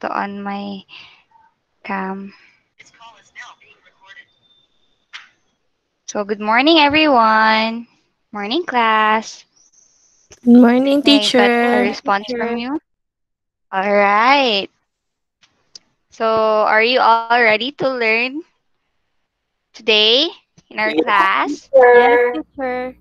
to on my cam. So good morning, everyone. Morning, class. Good morning, May I got a teacher. response from you? All right. So are you all ready to learn today in our class? Yes, teacher.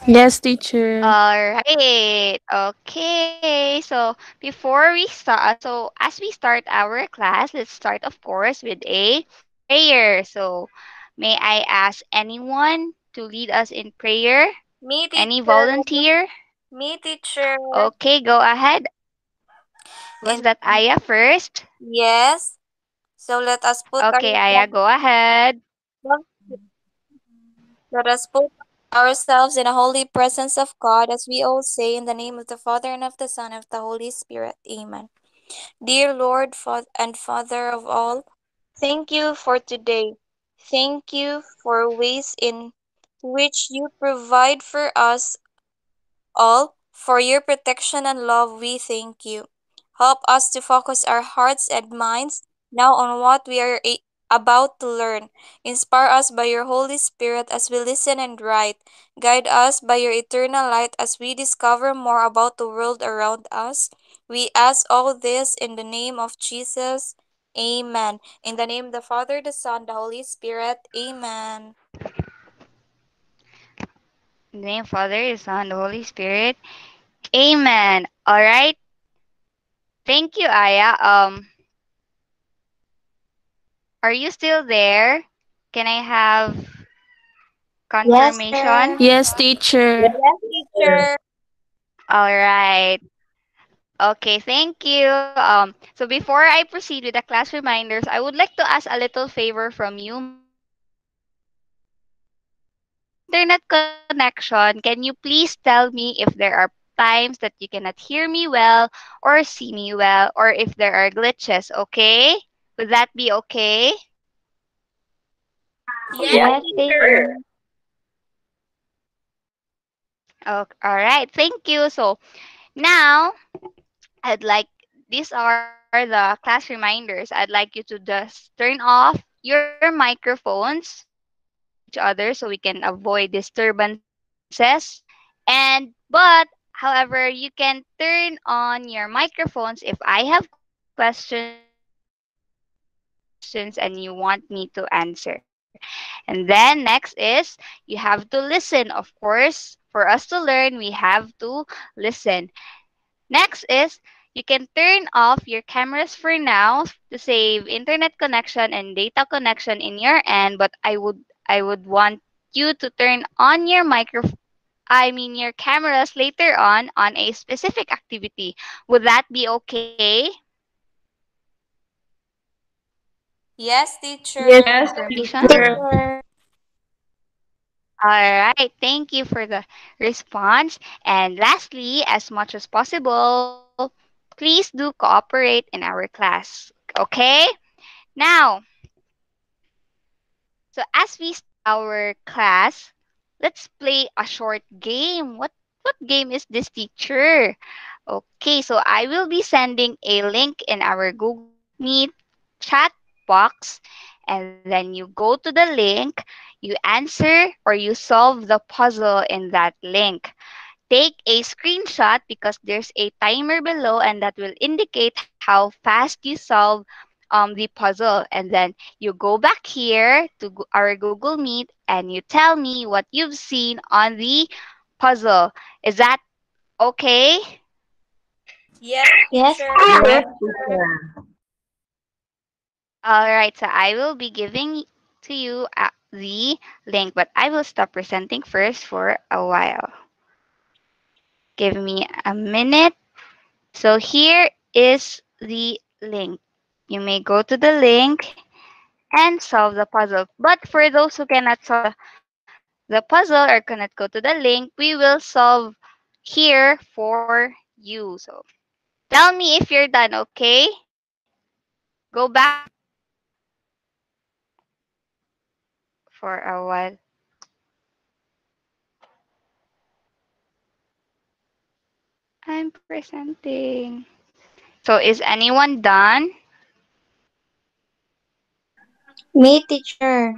Yes, teacher. All right. Okay. So before we start, so as we start our class, let's start, of course, with a prayer. So may I ask anyone to lead us in prayer? Me, Any teacher. volunteer? Me, teacher. Okay, go ahead. Was In that Aya first? yes. So let us put Okay, Aya, go ahead. let us put ourselves in the holy presence of God, as we all say, in the name of the Father and of the Son and of the Holy Spirit. Amen. Dear Lord and Father of all, thank you for today. Thank you for ways in which you provide for us all. For your protection and love, we thank you. Help us to focus our hearts and minds now on what we are about to learn. Inspire us by your Holy Spirit as we listen and write. Guide us by your eternal light as we discover more about the world around us. We ask all this in the name of Jesus. Amen. In the name of the Father, the Son, the Holy Spirit. Amen. In the name of Father, the Son, the Holy Spirit. Amen. All right. Thank you, Aya. Are you still there? Can I have Yes, confirmation? sir. Yes, teacher. Yes, teacher. All right. Okay, thank you. So before I proceed with the class reminders, I would like to ask a little favor from you. May I ask, with the internet connection, can you please tell me if there are times that you cannot hear me well or see me well, or if there are glitches, okay? Would that be okay? Yes, Yes, teacher. teacher. Oh, all right, thank you. So now I'd like these are the class reminders. I'd like you to just turn off your microphones so we can hear each other so we can avoid disturbances. But however, you can turn on your microphones if I have questions and you want me to answer. And then next is you have to listen, of course. For us to learn, we have to listen. Next is you can turn off your cameras for now to save internet connection and data connection in your end, but I would want you to turn on your cameras later on a specific activity. Would that be okay? Yes, Yes, teacher. Yes, Confirmation? teacher. teacher. All right, thank you for the response. And lastly, as much as possible, please do cooperate in our class. Okay? Now, so as we start our class, let's play a short game. What game is this, teacher? Okay, so I will be sending a link in our Google Meet chat box, and then you go to the link, you answer or you solve the puzzle in that link. Take a screenshot because there's a timer below and that will indicate how fast you solve the puzzle. And then you go back here to our Google Meet and you tell me what you've seen on the puzzle. Is that okay? Yes, Yes, teacher. teacher. Yes. Yes, teacher. All right, so I will be giving to you the link, but I will stop presenting first for a while. Give me a minute. So here is the link. You may go to the link and solve the puzzle. But for those who cannot solve the puzzle or cannot go to the link, we will solve here for you. So tell me if you're done, okay? Go back for a while. I'm presenting. So is anyone done? Me, teacher.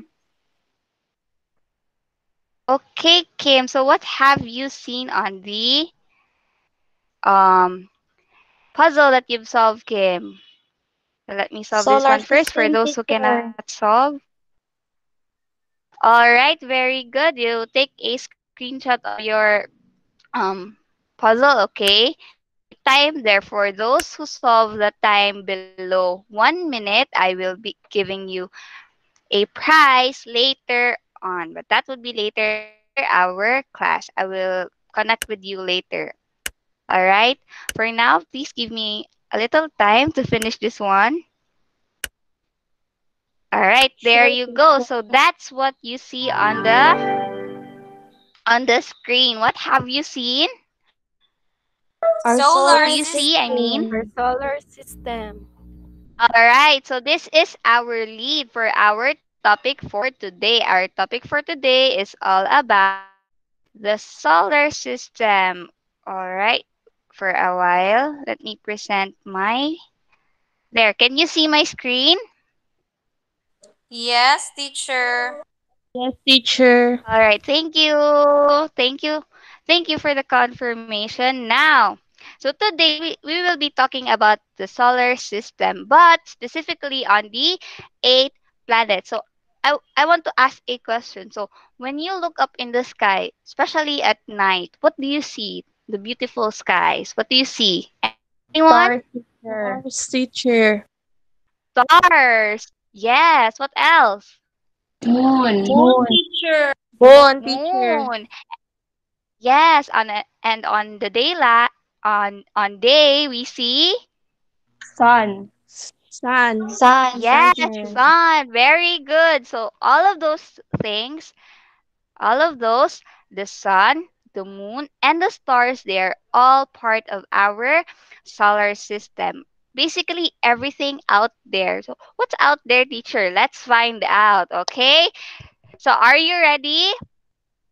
Okay, Kim. So what have you seen on the um puzzle that you've solved, Kim? Let me solve this Solar one first for system, those who cannot teacher. solve. All right, very good. You take a screenshot of your um puzzle, okay? A time there for those who solve the time below 1 minute. I will be giving you a prize later on, but that would be later after our class. I will connect with you later. All right. For now, please give me a little time to finish this one. All right, there Sure, you go. teacher. So that's what you see on the screen. What have you seen? Our What do solar you see? I mean, system. Our solar system. all right. So this is our lead for our topic for today. Our topic for today is all about the solar system. All right. For a while, let me present my. There. Can you see my screen? Yes, teacher. Yes, teacher. All right, thank you. Thank you. Thank you for the confirmation. Now, so today we will be talking about the solar system, but specifically on the eight planets. So I want to ask a question. So when you look up in the sky, especially at night, what do you see? The beautiful skies. What do you see? Anyone? Stars, teacher. Stars, teacher. Stars. Yes. What else? Moon. Moon, Moon. teacher. Moon, teacher. Moon. Yes, and on the on day we see Sun. Sun. Sun, yes, teacher. sun. Very good. So all of those things, all of those, the sun, the moon, and the stars, they're all part of our solar system. Basically everything out there. So what's out there, teacher? Let's find out, okay? So are you ready?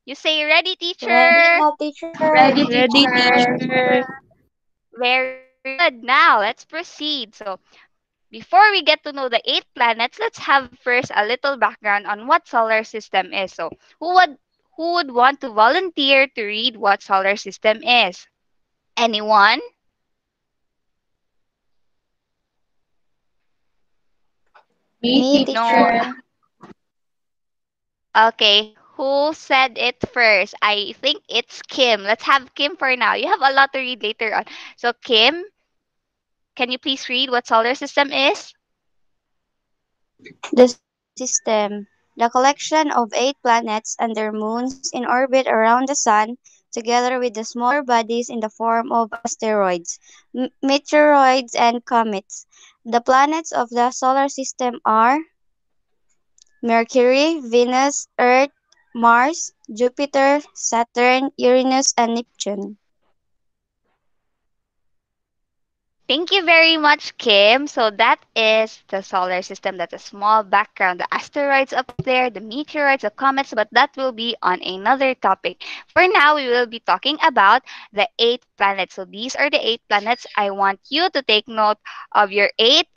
You say ready, Ready teacher? na, teacher. Ready, Ready, teacher. teacher. Very good. Now, let's proceed. So, before we get to know the eight planets, let's have first a little background on what solar system is. So, who would want to volunteer to read what solar system is? Anyone? Me, Me, No. teacher. teacher. Okay, who said it first? I think it's Kim. Let's have Kim for now. You have a lot to read later on. So, Kim, can you please read what solar system is? The solar system, the collection of 8 planets and their moons in orbit around the sun, together with the smaller bodies in the form of asteroids, meteoroids, and comets. The planets of the solar system are Mercury, Venus, Earth, Mars, Jupiter, Saturn, Uranus, and Neptune. Thank you very much, Kim. So that is the solar system. That's a small background. The asteroids up there, the meteoroids, the comets, but that will be on another topic. For now, we will be talking about the eight planets. So these are the eight planets. I want you to take note of your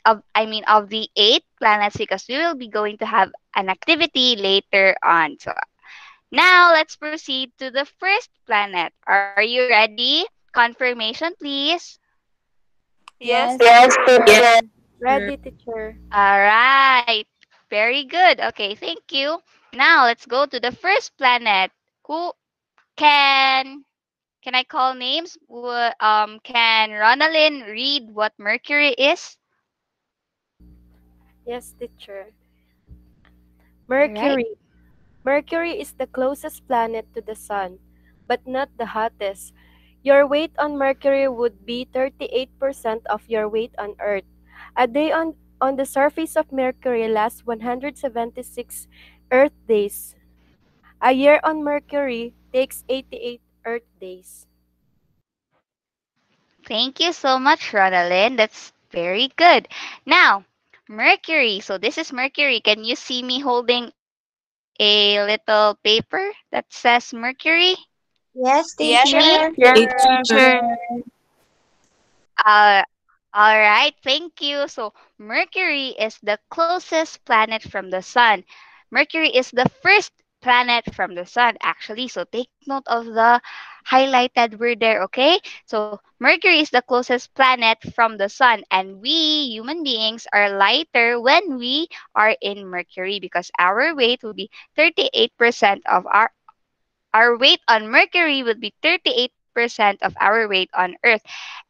of the eight planets because we will be going to have an activity later on. So now let's proceed to the first planet. Are you ready? Confirmation, please. Yes, Yes, Yes, teacher. teacher. teacher. Ready, teacher. All right. Very good. Okay, thank you. Now let's go to the first planet. Who can I call names? Can Ronalyn read what Mercury is? Yes, teacher. All right. Mercury. Mercury is the closest planet to the sun, but not the hottest. Your weight on Mercury would be 38% of your weight on Earth. A day on the surface of Mercury lasts 176 Earth days. A year on Mercury takes 88 Earth days. Thank you so much, Ronalyn. That's very good. Now, Mercury. So this is Mercury. Can you see me holding a little paper that says Mercury? Yes, Can you see me? teacher. Yes, Yes, teacher. teacher. Teacher. All right, thank you. So, Mercury is the closest planet from the sun. Mercury is the first planet from the sun, actually. So, take note of the highlighted word there, okay? So, Mercury is the closest planet from the sun, and we human beings are lighter when we are in Mercury because our weight will be 38% of our weight on Mercury would be 38% of our weight on Earth.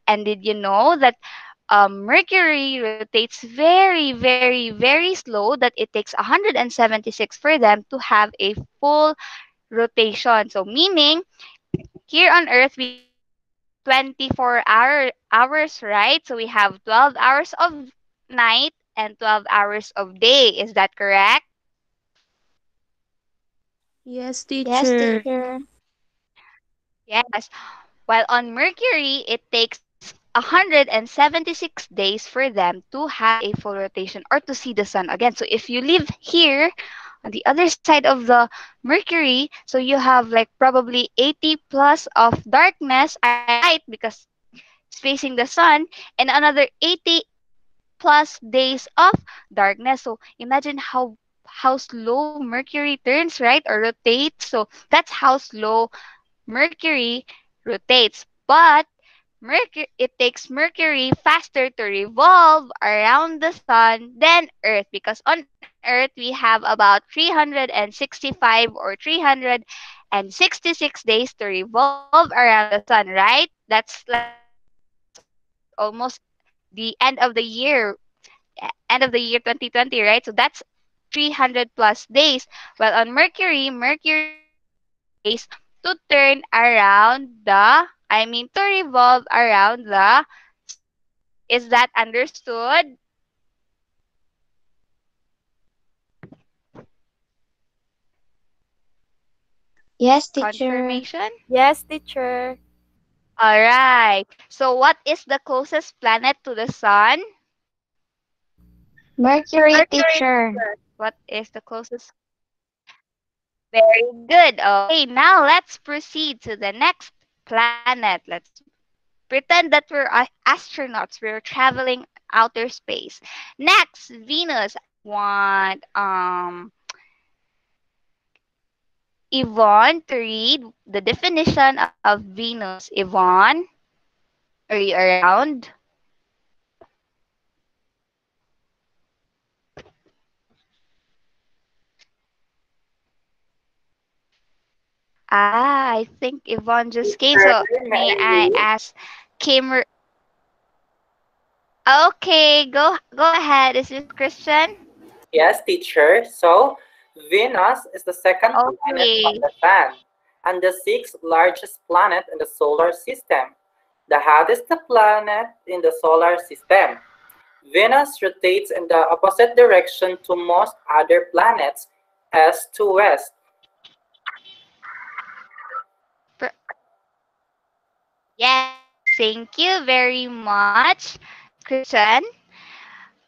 And did you know that Mercury rotates very, very, very slow, that it takes 176 for them to have a full rotation. So meaning here on Earth we have 24 hours, right? So we have 12 hours of night and 12 hours of day. Is that correct? Yes, Yes, teacher. teacher. Yes. While on Mercury, it takes 176 days for them to have a full rotation or to see the sun again. So if you live here on the other side of the Mercury, so you have like probably 80 plus of darkness, I mean light because it's facing the sun, and another 80 plus days of darkness. So imagine how slow Mercury turns, right? Or rotates. So that's how slow Mercury rotates. But it takes Mercury faster to revolve around the sun than Earth because on Earth we have about 365 or 366 days to revolve around the sun, right? That's almost the end of the year 2020, right? So that's 300 plus days. Well, on Mercury, Mercury takes 10 days to turn around to revolve around the sun. Is that understood? Yes, teacher. Confirmation? Yes, teacher. All right. So what is the closest planet to the sun? Mercury, Mercury, teacher. teacher. What is the closest? Very good. Okay, now let's proceed to the next planet. Let's pretend that we're astronauts. We're traveling outer space. Next, Venus. I want Yvonne to read the definition of Venus. Yvonne, are you around? I think Yvonne just came. Teacher, So may may I I read? ask Kim? Okay, go ahead. Is this Christian? Yes, teacher. So, Venus is the second planet from Okay. the Sun and the sixth largest planet in the solar system, the hottest planet in the solar system. Venus rotates in the opposite direction to most other planets, east to west. Per- yes, thank you very much, Christian.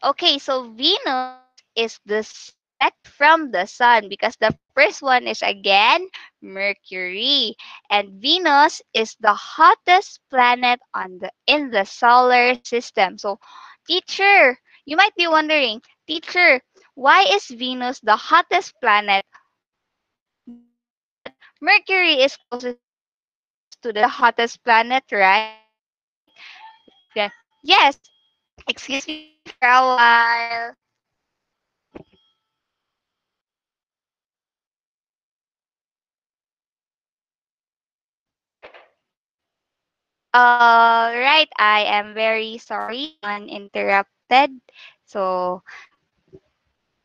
Okay, so Venus is the second from the sun because the first one is again Mercury, and Venus is the hottest planet in the solar system. So, teacher, you might be wondering, teacher, why is Venus the hottest planet? But Mercury is closest to the sun. So that's why it's the hottest planet, right? Yeah. Yes. Excuse me for a while. Right. I am very sorry. One interrupted. So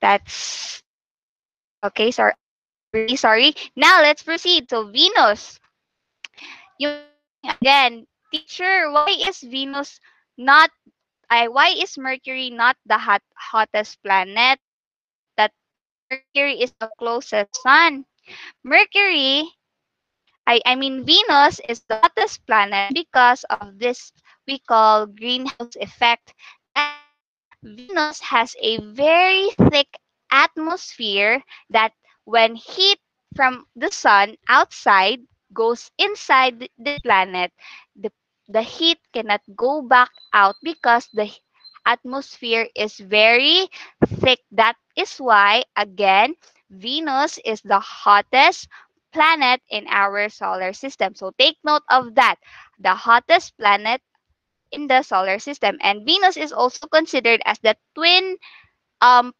that's okay. Sorry. I'm really sorry. Now let's proceed. So Venus. You might be asking again, teacher, why is Venus not? Why is Mercury not the hottest planet? That Mercury is the closest sun. Mercury, I mean Venus is the hottest planet because of this we call greenhouse effect. That is, Venus has a very thick atmosphere that when heat from the sun outside goes inside this planet, the the heat cannot go back out because the atmosphere is very thick. That is why, again, Venus is the hottest planet in our solar system. So take note of that. The hottest planet in the solar system. And Venus is also considered as the twin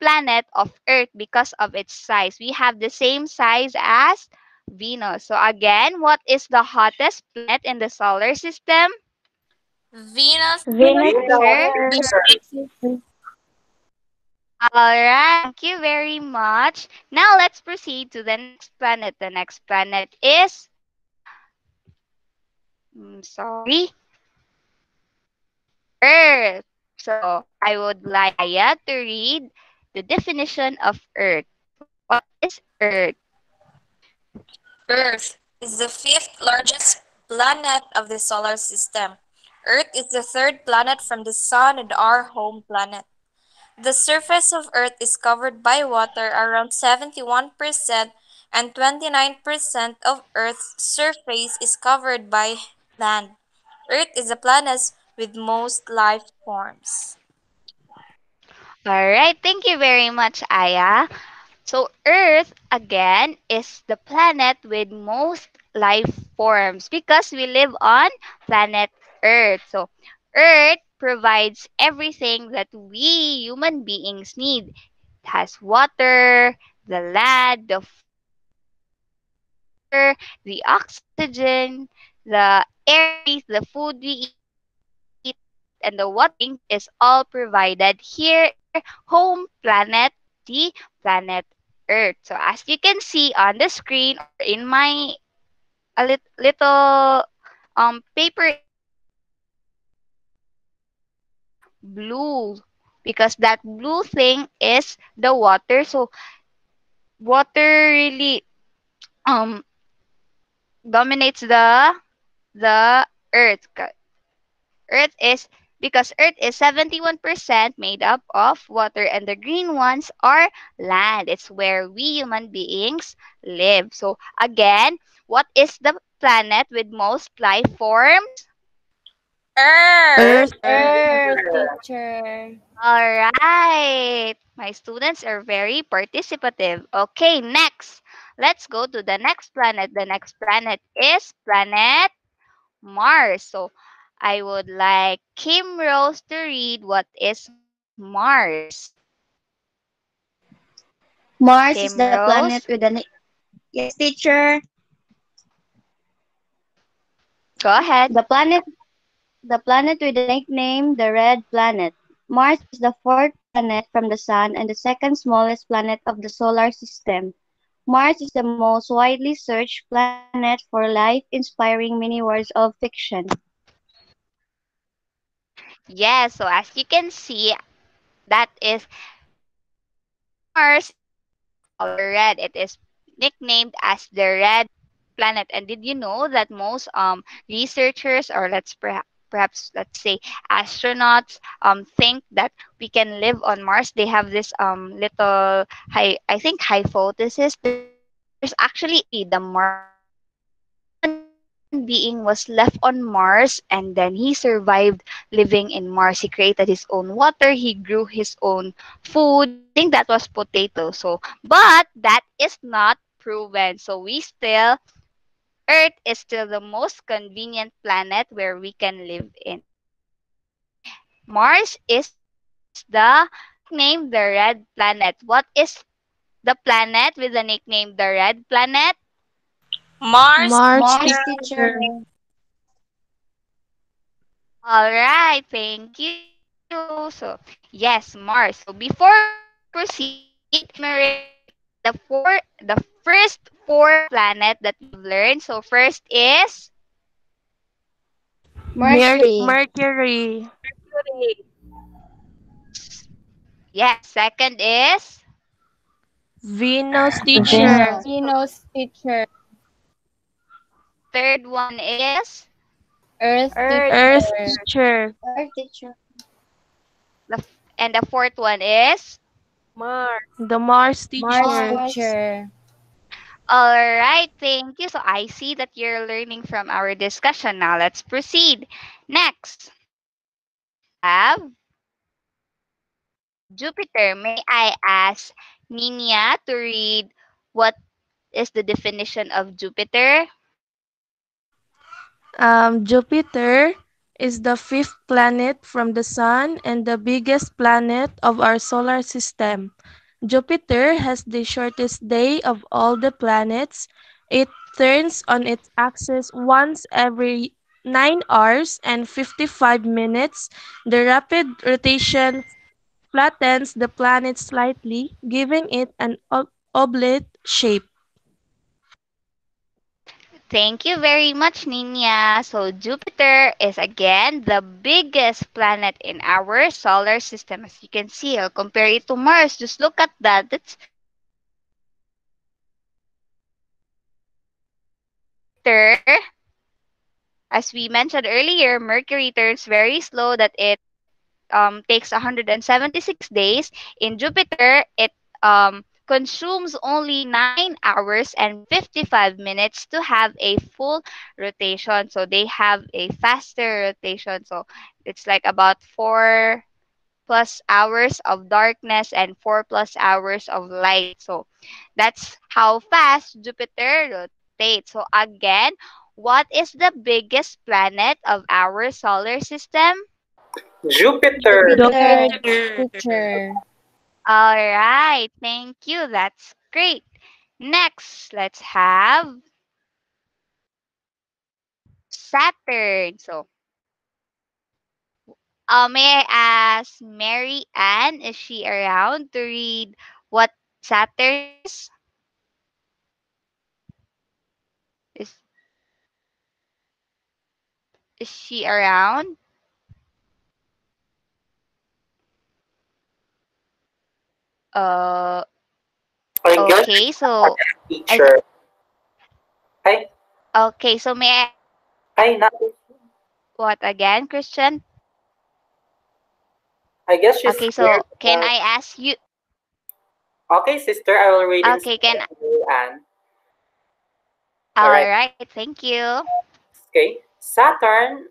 planet of Earth because of its size. We have the same size as Venus. So again, what is the hottest planet in the solar system? Venus. Venus is Venus Teacher? the teacher. system. Alright, thank you very much. Now let's proceed to the next planet. The next planet is, sorry, Earth. So I would like Aya to read the definition of Earth. What is Earth? Earth is the fifth largest planet of the solar system. Earth is the third planet from the Sun and our home planet. The surface of Earth is covered by water around 71%, and 29% of Earth's surface is covered by land. Earth is the planet with most life forms. Alright, thank you very much, Aya. So Earth again is the planet with most life forms because we live on planet Earth. So Earth provides everything that we human beings need. It has water, the land, the food, the water, the oxygen, the air we breathe, the food we eat, and the water we drink. That is all provided here in our home planet, the planet Earth. So as you can see on the screen or in my little paper image, it is blue because that blue thing is the water. So water really um dominates the earth. Earth is because Earth is 71% made up of water and the green ones are land. It's where we human beings live. So again, what is the planet with most life forms? Earth. Earth, teacher. All right. My students are very participative. Okay, next. Let's go to the next planet. The next planet is planet Mars. So I would like Kim Rose to read what is Mars. Mars is Kim the Rose, planet with an yes, teacher. go ahead. The planet with the nickname the Red Planet. Mars is the fourth planet from the Sun and the second smallest planet of the solar system. Mars is the most widely searched planet for life, inspiring many works of fiction. Yes, so as you can see, that is Mars is the color red. It is nicknamed as the red planet. And did you know that most researchers or perhaps let's say astronauts think that we can live on Mars? They have this little high I think hypothesis. There's actually a theory. The human being was left on Mars and then he survived living in Mars. He created his own water, he grew his own food. I think that was potato. So but that is not proven. So we still Earth is still the most convenient planet where we can live in. Mars is the nickname the red planet. What is the planet with the nickname the red planet? Mars. Mars, Mars, teacher. teacher. All right, thank you. So, yes, Mars. So, before we proceed, let me enumerate the first four planet that we've learned. So, first is Mercury. Mercury. yes, second is Venus, teacher. Venus. Venus, teacher. third one is Earth, Earth, teacher. teacher. Earth, teacher. and the fourth one is Mars. The Mars, Mars, teacher. Mars. teacher. All right, thank you. So I see that you're learning from our discussion. Now let's proceed. Next, we have Jupiter. May I ask Nina to read what is the definition of Jupiter? Jupiter is the fifth planet from the Sun and the biggest planet of our solar system. Jupiter has the shortest day of all the planets. It turns on its axis once every 9 hours and 55 minutes. The rapid rotation flattens the planet slightly, giving it an oblate shape. Thank you very much, Nina. So Jupiter is again the biggest planet in our solar system. As you can see, I'll compare it to Mars. Just look at that. Jupiter, as we mentioned earlier, Mercury turns very slow that it takes 176 days. In Jupiter, it consumes only 9 hours and 55 minutes to have a full rotation. So they have a faster rotation. So it's like about 4 plus hours of darkness and 4 plus hours of light. So that's how fast Jupiter rotates. So again, what is the biggest planet of our solar system? Jupiter. Jupiter, Jupiter. teacher. All right, thank you. That's great. Next, let's have Saturn. So, may I ask Mary Ann, is she around to read what Saturn is? Is, is she around? Uh, I guess okay. So, I teacher. I okay. So may I I not. what again, Christian? I guess she's Okay. here. So can I ask you? Okay, sister, I will read Okay. instead Can of you, Anne. All all right. right. Thank you. Okay. Saturn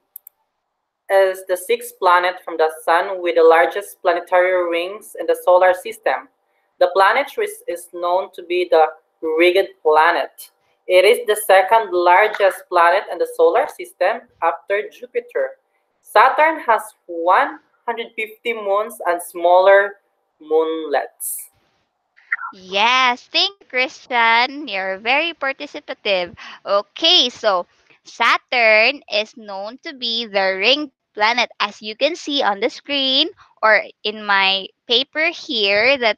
is the sixth planet from the Sun with the largest planetary rings in the solar system. The planet is known to be the Ringed Planet. It is the second largest planet in the solar system after Jupiter. Saturn has 150 moons and smaller moonlets. Yes, thank you, Christian. You're very participative. Okay, so Saturn is known to be the ringed planet, as you can see on the screen or in my paper here, that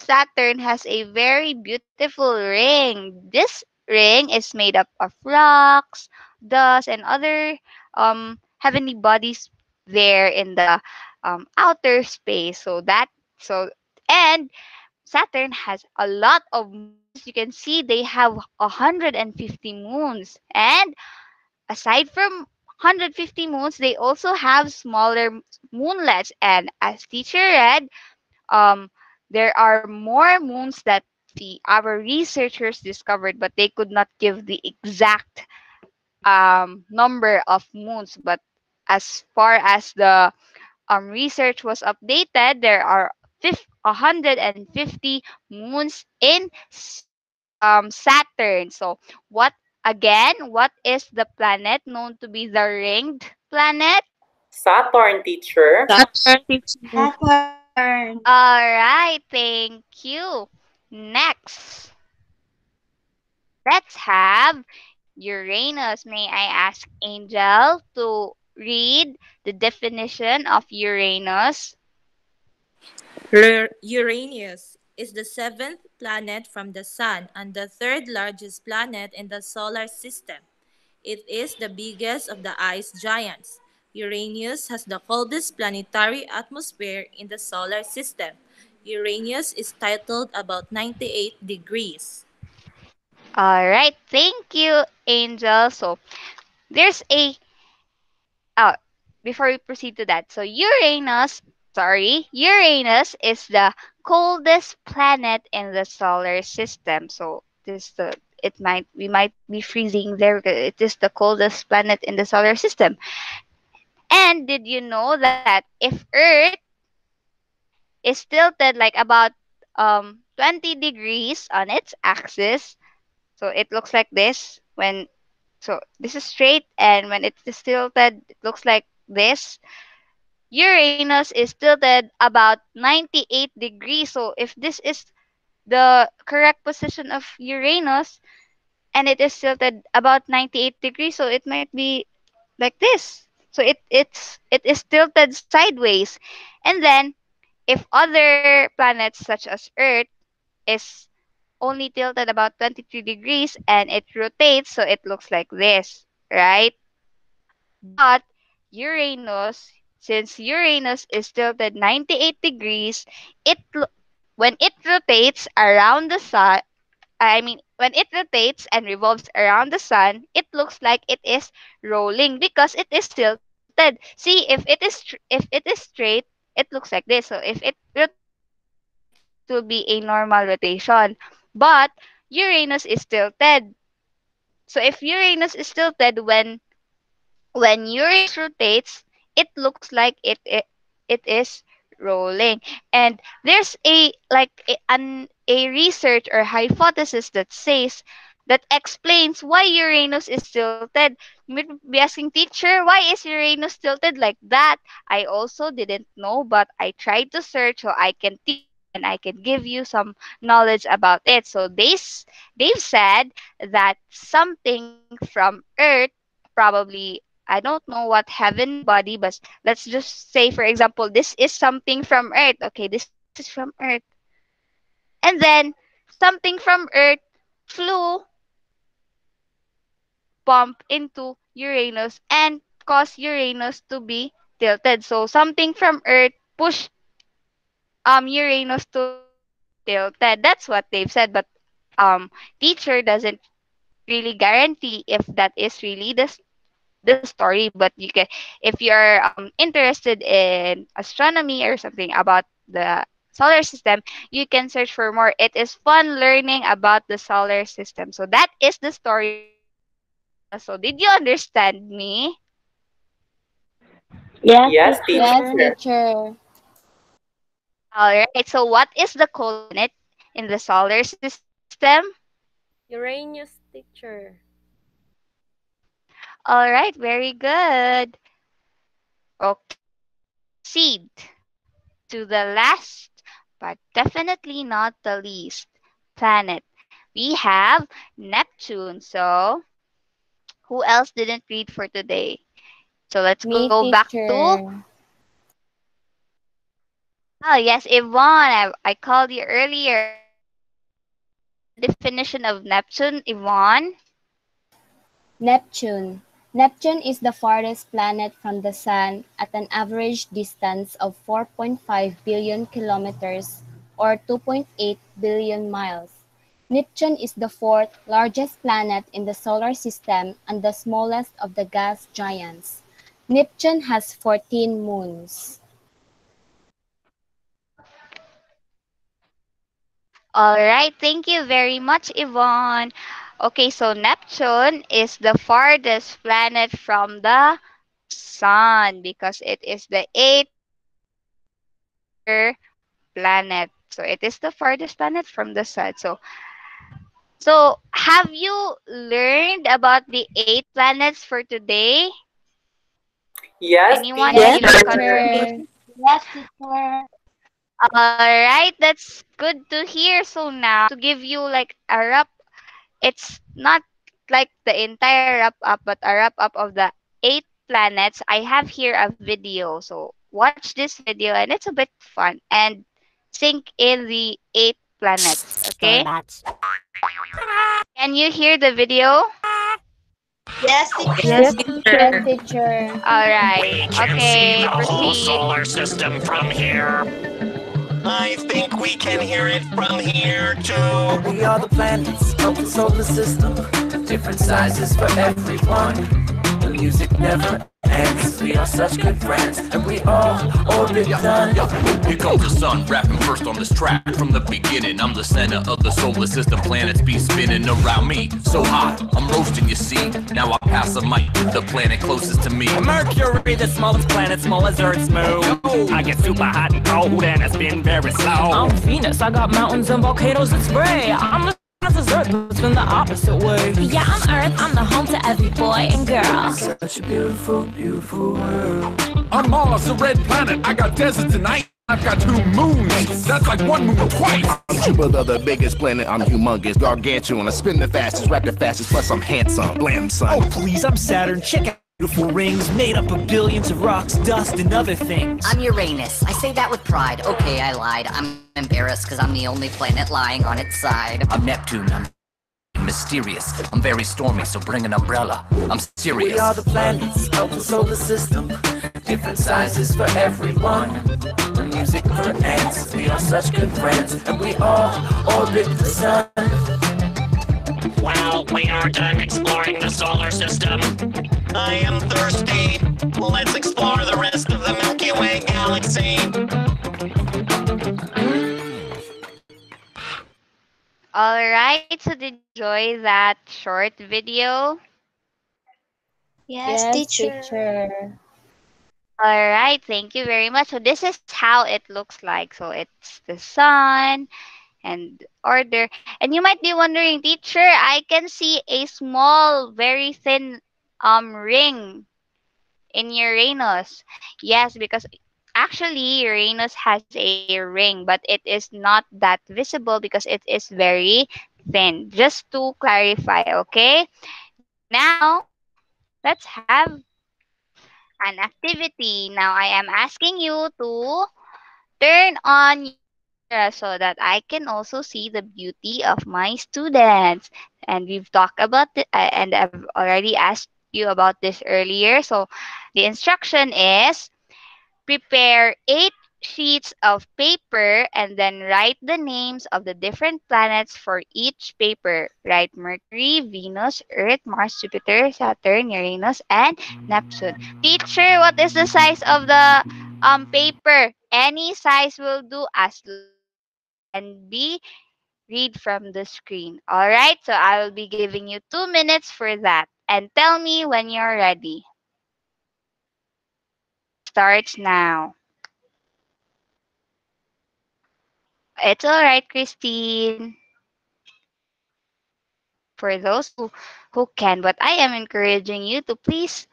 Saturn has a very beautiful ring. This ring is made up of rocks, dust, and other heavenly bodies there in the outer space. So and Saturn has a lot of moons. You can see they have 150 moons. And aside from 150 moons, they also have smaller moonlets. And as teacher read, um, there are more moons that our researchers discovered, but they could not give the exact number of moons. But as far as the research was updated, there are 150 moons in Saturn. So, what again? What is the planet known to be the ringed planet? Saturn, teacher. Saturn teacher. Saturn. All right, thank you. Next, let's have Uranus. May I ask Angel to read the definition of Uranus? Uranus is the seventh planet from the Sun and the third largest planet in the solar system. It is the biggest of the ice giants. Uranus has the coldest planetary atmosphere in the solar system. Uranus is titled about 98 degrees. All right, thank you, Angel. So, there's a oh, before we proceed to that, so Uranus is the coldest planet in the solar system. So we might be freezing there because it is the coldest planet in the solar system. And did you know that if Earth is tilted like about 20 degrees on its axis, so it looks like this when so this is straight, and when it is tilted it looks like this. Uranus is tilted about 98 degrees. So if this is the correct position of Uranus and it is tilted about 98 degrees, so it might be like this. So it is tilted sideways. And then if other planets such as Earth is only tilted about 23 degrees and it rotates, so it looks like this, right? But Uranus, since Uranus is tilted 98 degrees, when it rotates around the sun, when it rotates and revolves around the sun, it looks like it is rolling because it is tilted. See, if it is straight, it looks like this. So if it rotates, it will be a normal rotation. But Uranus is tilted. So if Uranus is tilted when Uranus rotates, it looks like it is rolling. And there's a research or hypothesis that says that explains why Uranus is tilted. You might be asking, teacher, why is Uranus tilted like that? I also didn't know, but I tried to search so I can teach you and I can give you some knowledge about it. So they've said that something from Earth, probably I don't know what heavenly body, but let's just say, for example, this is something from Earth. Okay, this is from Earth. And then something from Earth flew, bump into Uranus, and cause Uranus to be tilted. So something from Earth pushed Uranus to be tilted. That's what they've said, but teacher doesn't really guarantee if that is really the story. But you can, if you're interested in astronomy or something about the solar system, you can search for more. It is fun learning about the solar system. So that is the story of Uranus. So did you understand me? Yes, Yes, Yes, teacher. teacher. teacher. All right. So what is the coldest planet in the solar system? Uranus, teacher. All right. Very good. Okay. Let's proceed to the last, but definitely not the least, planet. We have Neptune. So who else didn't read for today? So let's go Me, back to, teacher. oh yes, Yvonne. I called you earlier. What's the definition of Neptune, Yvonne? Neptune. Neptune is the farthest planet from the Sun at an average distance of 4.5 billion kilometers or 2.8 billion miles. Neptune is the fourth largest planet in the solar system and the smallest of the gas giants. Neptune has 14 moons. All right, thank you very much, Yvonne. Okay, so Neptune is the farthest planet from the Sun because it is the eighth larger planet. So it is the farthest planet from the Sun. So have you learned about the eight planets for today? Yes, Anyone? Yes, Any teacher. contribution? Teacher. Yes, teacher. All right, that's good to hear. So now to give you like a wrap, it's not like the entire wrap up, but a wrap up of the eight planets. I have here a video. So watch this video and it's a bit fun and sink in the eight planets. Okay? Can you hear the video? Yes, teacher. Yes, Yes, teacher. teacher. All right. We can Okay, see the whole proceed. solar system from here. I think we can hear it from here too. We are the planets of the solar system, different sizes for everyone. music never ends. We are such good friends, and we all orbit done. Here comes the sun, rapping first on this track. From the beginning, I'm the center of the solar system. Planets be spinning around me, so hot, I'm roasting, you see. Now I pass the mic to the planet closest to me. Mercury, the smallest planet, small as Earth's moon. I get super hot and cold, and it's been very slow. I'm Venus, I got mountains and volcanoes that spray. I'm the as Earth, but spin the opposite way. Yeah, I'm Earth, I'm the home to every boy and girl. Such a beautiful, beautiful world. I'm Mars, a red planet. I got deserts and ice. I've got 2 moons. That's like 1 moon twice. I'm Jupiter, the biggest planet. I'm humongous, gargantuan. I spin the fastest, rap the fastest. Plus I'm handsome, blam son. Oh please, I'm Saturn. Check out beautiful rings made up of billions of rocks, dust, and other things. I'm Uranus. I say that with pride. Okay, I lied. I'm embarrassed because I'm the only planet lying on its side. I'm Neptune. I'm mysterious. I'm very stormy, so bring an umbrella. I'm serious. We are the planets of the solar system. Different sizes for everyone. The music never ends. We are such good friends, and we all orbit the sun. Well, we are done exploring the solar system. I am thirsty. Let's explore the rest of the Milky Way galaxy. Alright, so did you enjoy that short video? Yes, teacher. Alright, thank you very much. So this is how it looks like. So it's the sun and order. And you might be wondering, teacher, I can see a small, very thin ring in Uranus. Yes, because actually Uranus has a ring, but it is not that visible because it is very thin. Just to clarify, okay? Now, let's have an activity. Now, I am asking you to turn on your camera so that I can also see the beauty of my students. And we've talked about it, and I've already asked you about this earlier. So, the instruction is prepare 8 sheets of paper and then write the names of the different planets for each paper. Write Mercury, Venus, Earth, Mars, Jupiter, Saturn, Uranus, and Neptune. Teacher, what is the size of the paper? Any size will do as can be read from the screen. All right, so I will be giving you 2 minutes for that. And tell me when you're ready. Starts now. It's all right, Christine. For those who can, but I am encouraging you to please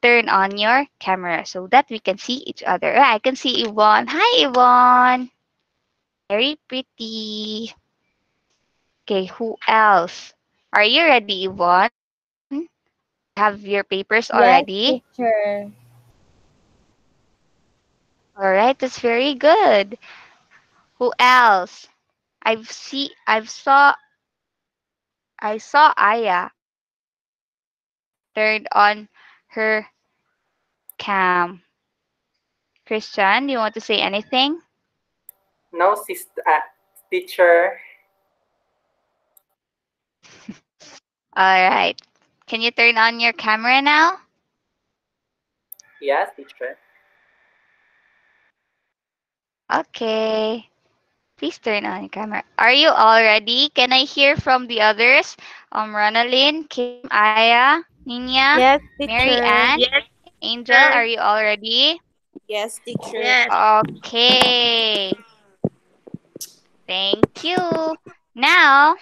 turn on your camera so that we can see each other. I can see Yvonne. Hi, Yvonne. Very pretty. Okay, who else? Are you ready, Yvonne? Have your papers already? Yes, teacher. All right, that's very good. Who else? I saw Aya turned on her cam. Christian, do you want to say anything? No, teacher. All right. Can you turn on your camera now? Yes, teacher. Okay. Please turn on your camera. Are you all ready? Can I hear from the others? Ronalyn, Kim, Aya, Nina, Yes, Mary teacher. Ann, Yes. Angel, are you all ready? Yes, teacher. Yes. Okay. Thank you. Now,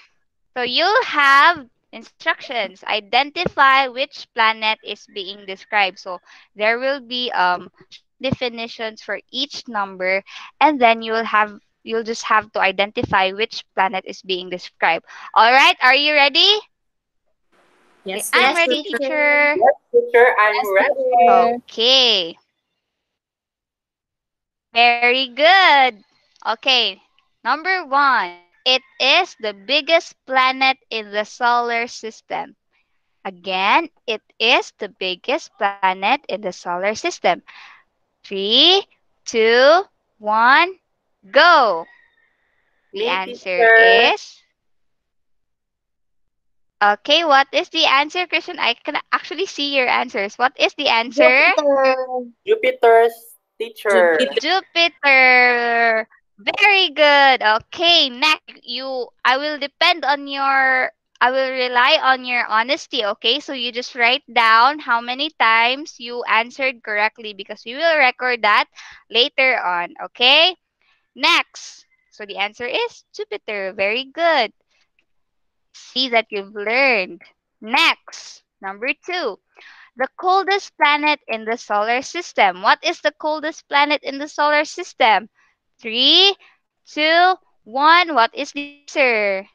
so you'll have instructions. Identify which planet is being described. So there will be definitions for each number, and then you'll just have to identify which planet is being described. All right, are you ready? Yes, I'm teacher. ready, teacher. Yes, teacher, I'm ready. Okay. Very good. Okay. Number 1. It is the biggest planet in the solar system. Again, it is the biggest planet in the solar system. 3, 2, 1, go. The Me, answer teacher. is Okay, what is the answer, Christian? I can actually see your answers. What is the answer? Jupiter. Jupiter's teacher. Jupiter. Jupiter. Very good. Okay, next I will depend on your I will rely on your honesty, okay? So you just write down how many times you answered correctly because we will record that later on, okay? Next. So the answer is Jupiter. Very good. See that you've learned. Next, number 2. The coldest planet in the solar system. What is the coldest planet in the solar system? 3, 2, 1. What is the answer?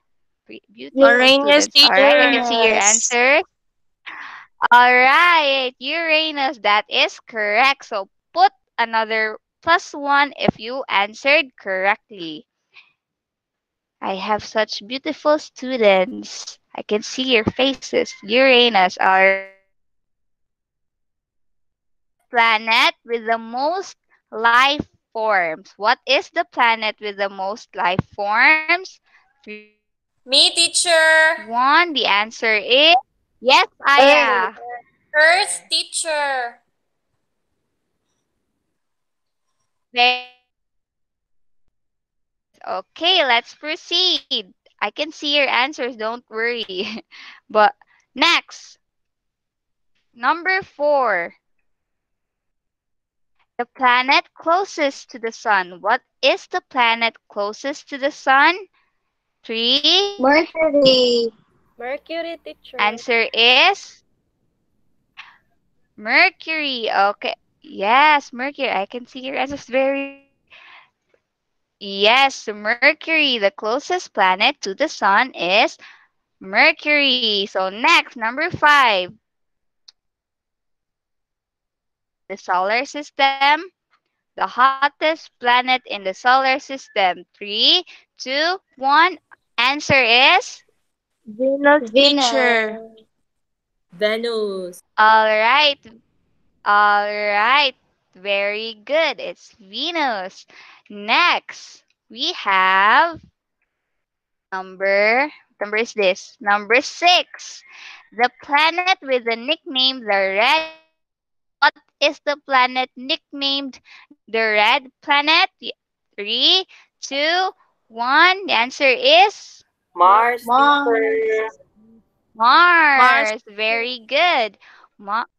Beautiful Uranus, students. All right, I can see your Uranus. answer. All right, Uranus. That is correct. So put another +1 if you answered correctly. I have such beautiful students. I can see your faces. Uranus. All right. The planet with the most life forms. What is the planet with the most life forms? 3, Me, 2, teacher. 1. The answer is yes, Earth. Aya. Earth, teacher. Very good. Okay, let's proceed. I can see your answers. Don't worry. But next, number 4. The planet closest to the sun. What is the planet closest to the sun? 3. Mercury. Mercury, teacher. Answer is Mercury. Okay. Yes, Mercury. I can see your answers very. Yes, Mercury. The closest planet to the sun is Mercury. So next, number 5. The solar system. The hottest planet in the solar system. 3, 2, 1. Answer is Venus, teacher. Venus. Venus. all right. All right. Very good. It's Venus. Next, we have number is this. Number 6. The planet with the nickname the red planet. What is the planet nicknamed the red planet? 3, 2, 1. The answer is Mars Mars. teacher. Mars. Mars. Very good. Ma-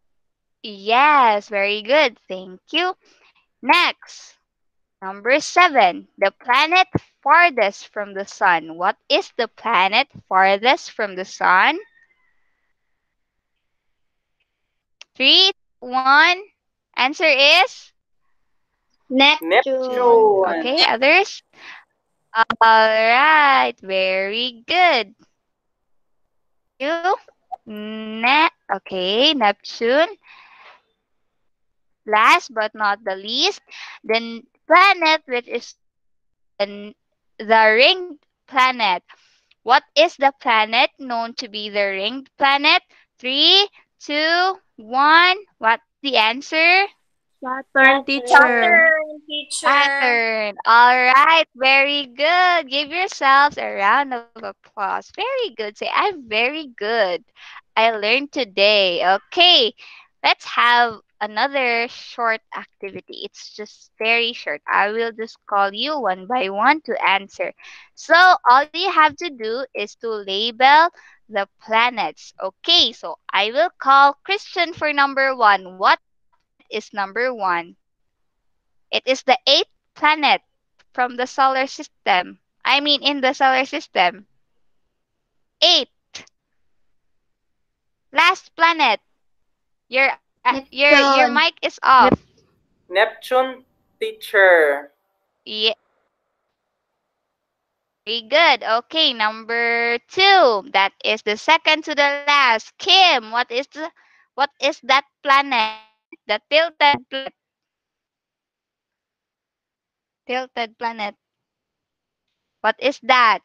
yes, very good. Thank you. Next, number 7. The planet farthest from the sun. What is the planet farthest from the sun? 3, 1. Answer is Neptune. Neptune. okay. Others? All right. Very good. You? Okay, Neptune. Last but not the least, the planet which is the ringed planet. What is the planet known to be the ringed planet? 3, 2, 1. What's the answer? Saturn, teacher. Saturn. Saturn, teacher. Saturn. All right, very good. Give yourselves a round of applause. Very good. Say, I'm very good. I learned today. Okay, let's have another short activity. It's just very short. I will just call you one by one to answer. So, all you have to do is to label the planets. Okay, so I will call Christian for number 1. What planet is number 1? It is the eighth planet from the solar system. I mean, in the solar system. Eight. Last planet. Your Neptune. mic is off. Neptune teacher. Yeah, very good. Okay, number 2. That is the second to the last. Kim, what is that planet? The tilted planet. Tilted planet. What is that?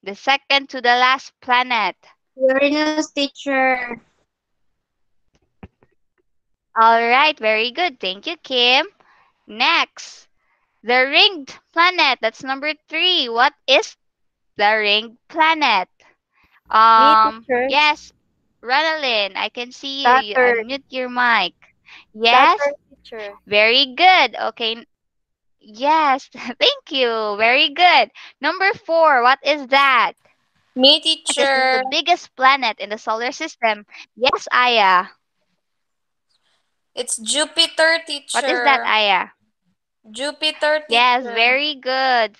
The second to the last planet. Uranus, teacher. All right, very good. Thank you, Kim. Next, the ringed planet. That's number 3. What is the ringed planet? Me, teacher. Yes, Renalyn, I can see you. You Saturn. unmute your mic. Yes, Saturn, teacher. very good. Okay, yes, thank you. Very good. Number four, what is that? Me, What is the teacher. biggest planet in the solar system? Yes, Aya. It's Jupiter, What is that, teacher. Aya? Jupiter, Yes, teacher. very good.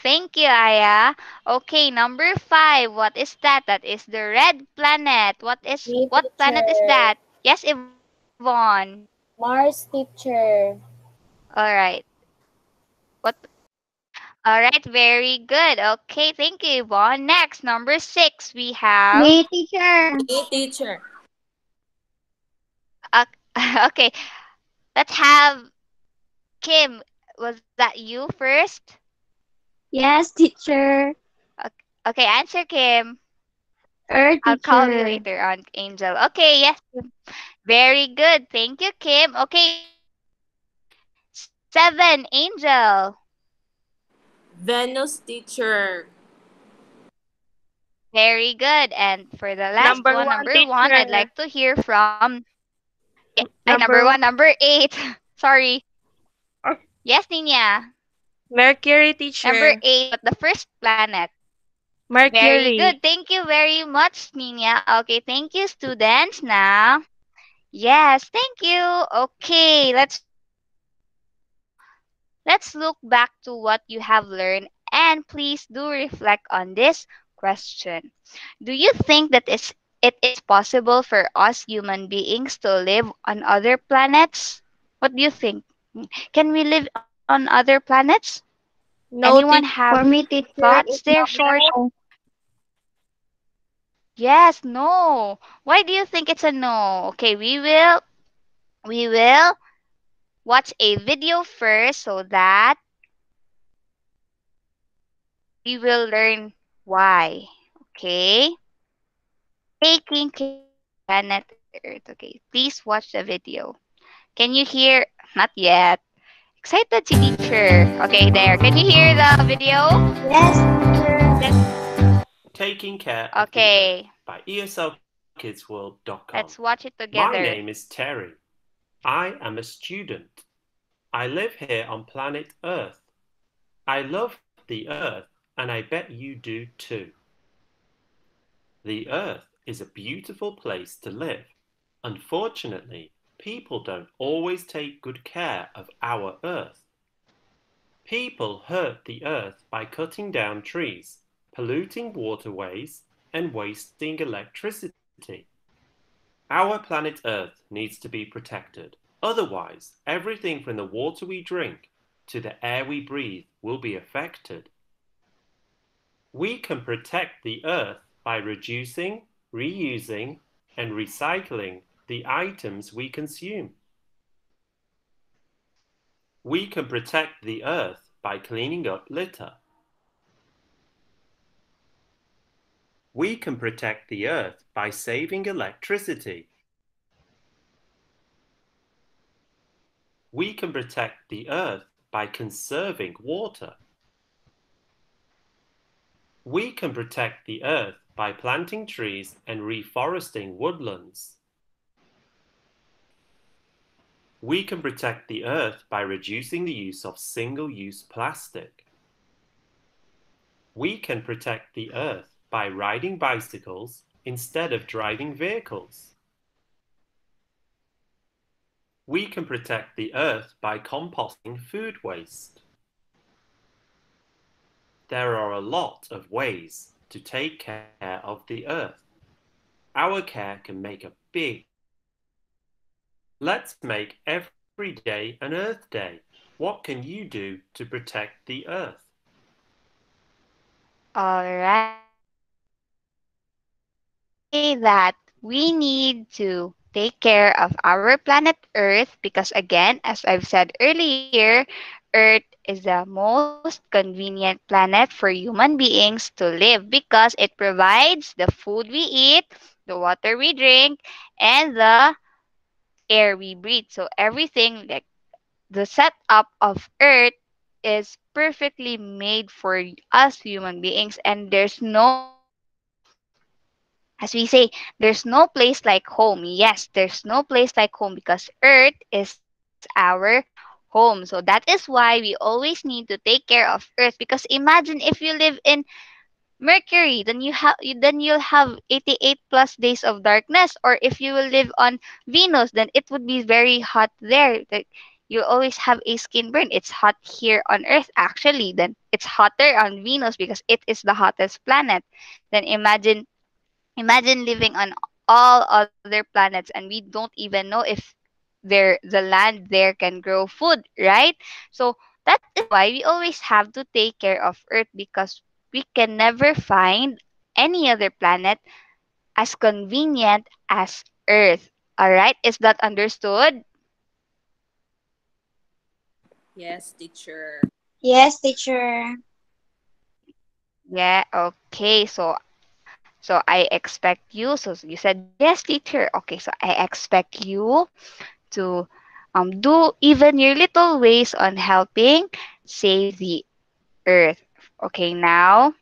Thank you, Aya. Okay, number five. What is that? That is the red planet. Me, What planet is teacher. that? Yes, Yvonne. Mars, teacher. All right. What? All right, very good. Okay, thank you, Yvonne. Next, number six, we have. Me, teacher. Me, teacher. Uh, okay, let's have Kim. Was that you first? Yes, teacher. Okay, answer Kim. Earth, I'll call you teacher. later on, Angel. Okay, yes. Very good. Thank you, Kim. Okay, seven, Angel. Venus, teacher. Very good. And for the last Number one, one, number one, I'd teacher. like to hear from number Number one. one, number eight. Sorry. Oh, Yes, Nina. Mercury, Number teacher. eight, what the first planet? Very Mercury. good. Thank you very much, Nina. Okay, thank you, students. Now, yes, thank you. Okay, let's look back to what you have learned and please do reflect on this question. Do you think that it is possible for us human beings to live on other planets? What do you think? Can we live on other planets? Anyone No, have teacher. For me, teacher, thoughts it's there, short? no. Yes, no. Why do you think it's a no? Okay, we will watch a video first so that we will learn why. Okay? Taking care of our planet Earth. Okay, please watch the video. Can you hear? Not yet. Excited si teacher. Okay, there. Can you hear the video? Yes, teacher. Taking Care of the Earth Okay, by ESLKidsWorld.com. let's watch it My together. name is Terry. I am a student. I live here on planet Earth. I love the Earth, and I bet you do too. The Earth is a beautiful place to live. Unfortunately, people don't always take good care of our Earth. People hurt the Earth by cutting down trees, polluting waterways, and wasting electricity. Our planet Earth needs to be protected. Otherwise, everything from the water we drink to the air we breathe will be affected. We can protect the Earth by reducing, reusing, and recycling the items we consume. We can protect the Earth by cleaning up litter. We can protect the Earth by saving electricity. We can protect the Earth by conserving water. We can protect the Earth by planting trees and reforesting woodlands. We can protect the Earth by reducing the use of single-use plastic. We can protect the Earth by riding bicycles instead of driving vehicles. We can protect the Earth by composting food waste. There are a lot of ways to take care of the Earth. Our care can make a big. Let's make every day an Earth Day. What can you do to protect the Earth? All right. Say that we need to take care of our planet Earth because, again, as I've said earlier, Earth is the most convenient planet for human beings to live because it provides the food we eat, the water we drink, and the air we breathe. So everything, like the setup of Earth, is perfectly made for us human beings, and there's no As we say, there's no place like home. Yes, there's no place like home because Earth is our home. So that is why we always need to take care of Earth, because imagine if you live in Mercury, then you'll have 88 plus days of darkness. Or if you will live on Venus, then it would be very hot there. That you always have a skin burn. It's hot here on Earth actually. Then it's hotter on Venus because it is the hottest planet. Then imagine living on all other planets and we don't even know if the land there can grow food, right? So that is why we always have to take care of Earth, because we can never find any other planet as convenient as Earth. All right? Is that understood? Yes, teacher. Yes, teacher. Yeah, okay. So I expect you. So you said yes, teacher. Okay, so I expect you to do even your little ways on helping save the Earth. Okay, now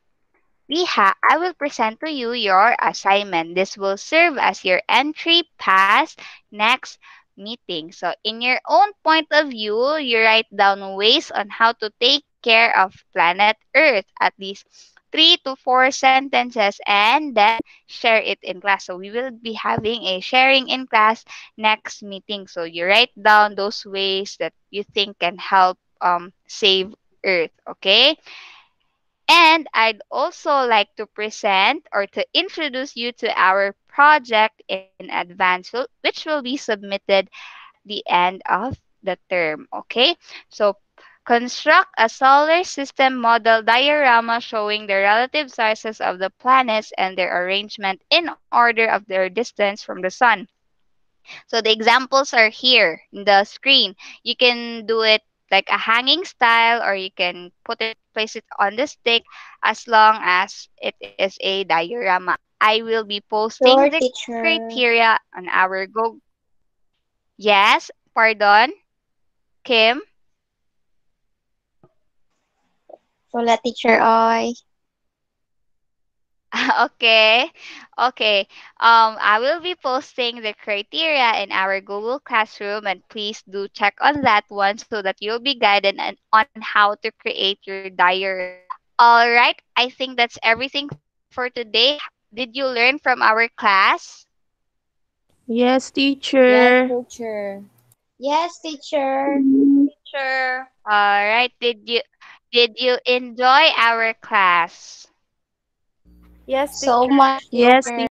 I will present to you your assignment. This will serve as your entry pass next meeting. So in your own point of view, you write down ways on how to take care of planet Earth, at least 3 to 4 sentences, and then share it in class. So we will be having a sharing in class next meeting. So you write down those ways that you think can help save Earth. Okay. And I'd also like to present or to introduce you to our project in advance, which will be submitted the end of the term. Okay, so construct a solar system model diorama showing the relative sizes of the planets and their arrangement in order of their distance from the sun. So the examples are here in the screen. You can do it like a hanging style, or you can place it on the stick, as long as it is a diorama. I will be posting Sure, the teacher. criteria on our Go. Yes, pardon, Kim. Wala, teacher. Oy. Okay. Okay. I will be posting the criteria in our Google Classroom, and please do check on that one so that you'll be guided on how to create your diorama. All right. I think that's everything for today. Did you learn from our class? Yes, Yes, teacher. teacher. Yes, teacher. Teacher. All right. Did you enjoy our class? Yes, So teacher. much, Yes, teacher.